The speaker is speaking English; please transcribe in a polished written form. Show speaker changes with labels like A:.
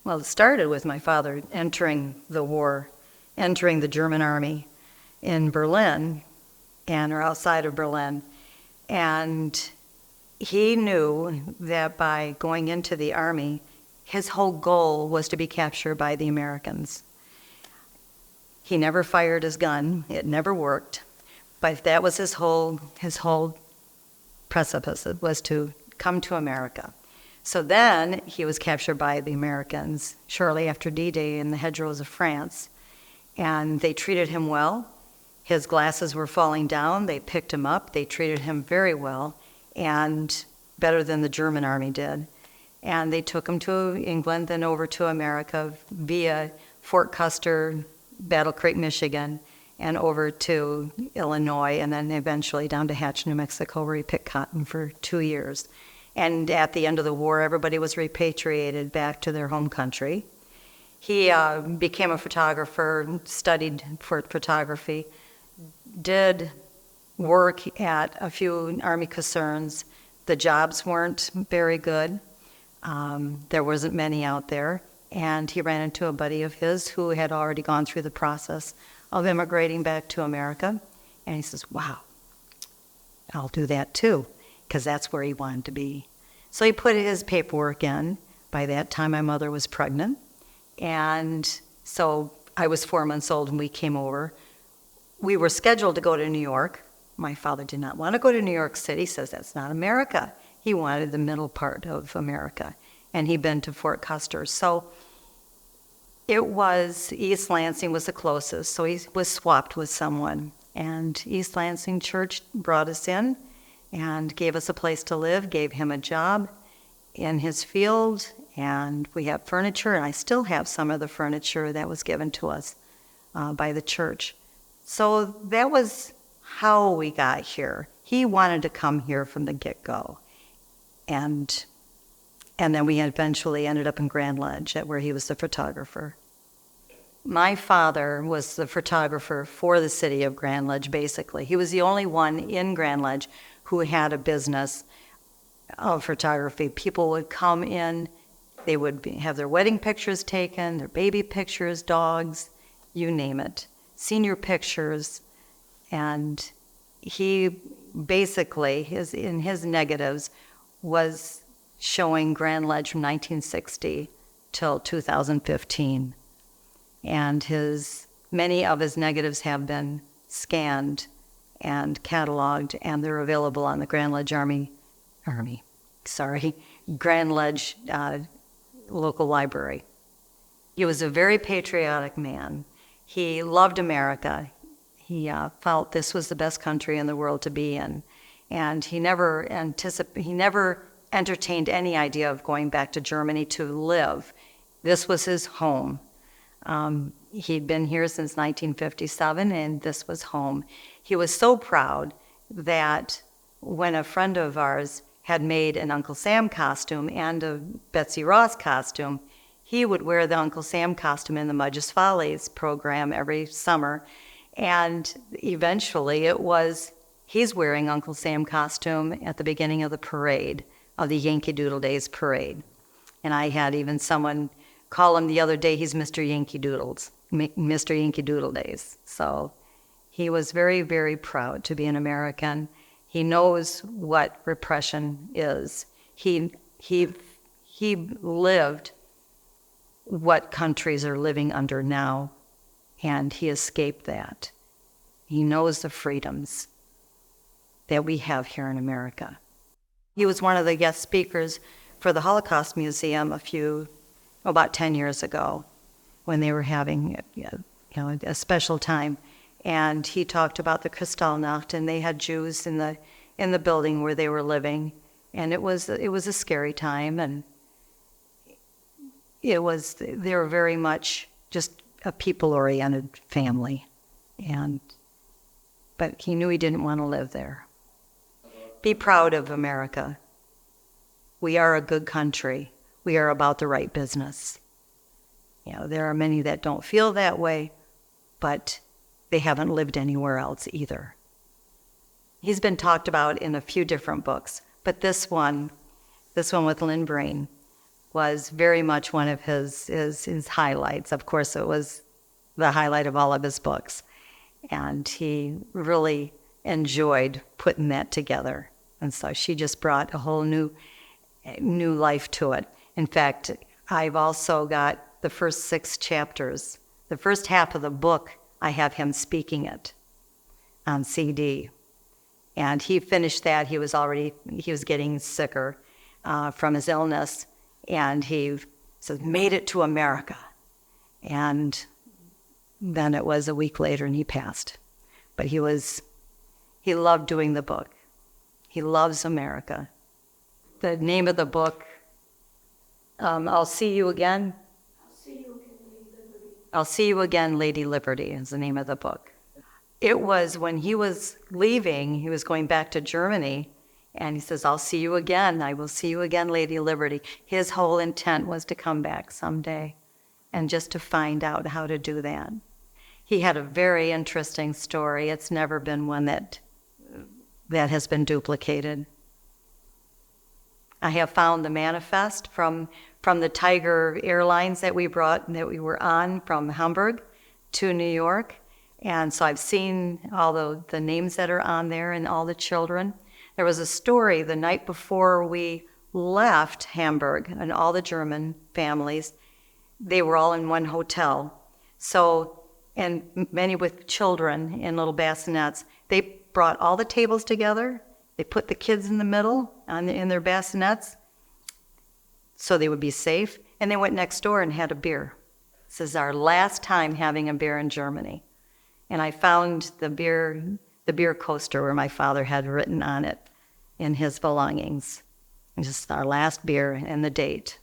A: Well, it started with my father entering the war, entering the German army in Berlin, or outside of Berlin. And he knew that by going into the army, his whole goal was to be captured by the Americans. He never fired his gun. It never worked. But that was his whole precipice, was to come to America. So then he was captured by the Americans shortly after D-Day in the hedgerows of France. And they treated him well. His glasses were falling down. They picked him up. They treated him very well, and better than the German army did. And they took him to England, then over to America via Fort Custer, Battle Creek, Michigan, and over to Illinois, and then eventually down to Hatch, New Mexico, where he picked cotton for 2 years. And at the end of the war, everybody was repatriated back to their home country. He became a photographer, studied for photography, did work at a few Army caserns. The jobs weren't very good. There wasn't many out there. And he ran into a buddy of his who had already gone through the process of immigrating back to America. And he says, wow, I'll do that too, because that's where he wanted to be. So he put his paperwork in. By that time, my mother was pregnant. And so I was 4 months old when we came over. We were scheduled to go to New York. My father did not want to go to New York City. He says, that's not America. He wanted the middle part of America. And he'd been to Fort Custer. So it was, East Lansing was the closest. So he was swapped with someone. And East Lansing Church brought us in and gave us a place to live, gave him a job in his field. And we have furniture, and I still have some of the furniture that was given to us by the church. So that was how we got here. He wanted to come here from the get-go. And then we eventually ended up in Grand Ledge, where he was the photographer. My father was the photographer for the city of Grand Ledge, basically. He was the only one in Grand Ledge who had a business of photography. People would come in, they would have their wedding pictures taken, their baby pictures, dogs, you name it, senior pictures. And he basically, in his negatives, was showing Grand Ledge from 1960 till 2015. And many of his negatives have been scanned and cataloged, and they're available on the Grand Ledge Grand Ledge local library. He was a very patriotic man. He loved America. He felt this was the best country in the world to be in. And he never entertained any idea of going back to Germany to live. This was his home. He'd been here since 1957, and this was home. He was so proud that when a friend of ours had made an Uncle Sam costume and a Betsy Ross costume, he would wear the Uncle Sam costume in the Mudge's Follies program every summer. And eventually he's wearing Uncle Sam costume at the beginning of the parade, of the Yankee Doodle Days parade. And I had even someone call him the other day, he's Mr. Yankee Doodles, Mr. Yankee Doodle Days. So he was very, very proud to be an American. He knows what repression is. He lived what countries are living under now, and he escaped that. He knows the freedoms that we have here in America. He was one of the guest speakers for the Holocaust Museum about 10 years ago, when they were having a special time. And he talked about the Kristallnacht, and they had Jews in the building where they were living. And it was a scary time, and they were very much just a people-oriented family. But he knew he didn't want to live there. Be proud of America. We are a good country. We are about the right business. There are many that don't feel that way, but they haven't lived anywhere else either. He's been talked about in a few different books, but this one with Lynn Brain, was very much one of his highlights. Of course, it was the highlight of all of his books. And he really enjoyed putting that together. And so she just brought a whole new life to it. In fact, I've also got the first 6 chapters. The first half of the book, I have him speaking it on CD. And he finished that. He was getting sicker from his illness. And he says, made it to America. And then it was a week later and he passed. But he loved doing the book. He loves America. The name of the book, I'll See You Again. I'll See You Again, Lady Liberty is the name of the book. It was when he was leaving, he was going back to Germany, and he says, I'll see you again. I will see you again, Lady Liberty. His whole intent was to come back someday and just to find out how to do that. He had a very interesting story. It's never been one that has been duplicated. I have found the manifest from the Tiger Airlines that we were on from Hamburg to New York. And so I've seen all the names that are on there and all the children. There was a story the night before we left Hamburg, and all the German families, they were all in one hotel. So, and many with children in little bassinets. They brought all the tables together. They put the kids in the middle in their bassinets so they would be safe. And they went next door and had a beer. This is our last time having a beer in Germany. And I found the beer coaster where my father had written on it in his belongings. Just our last beer and the date.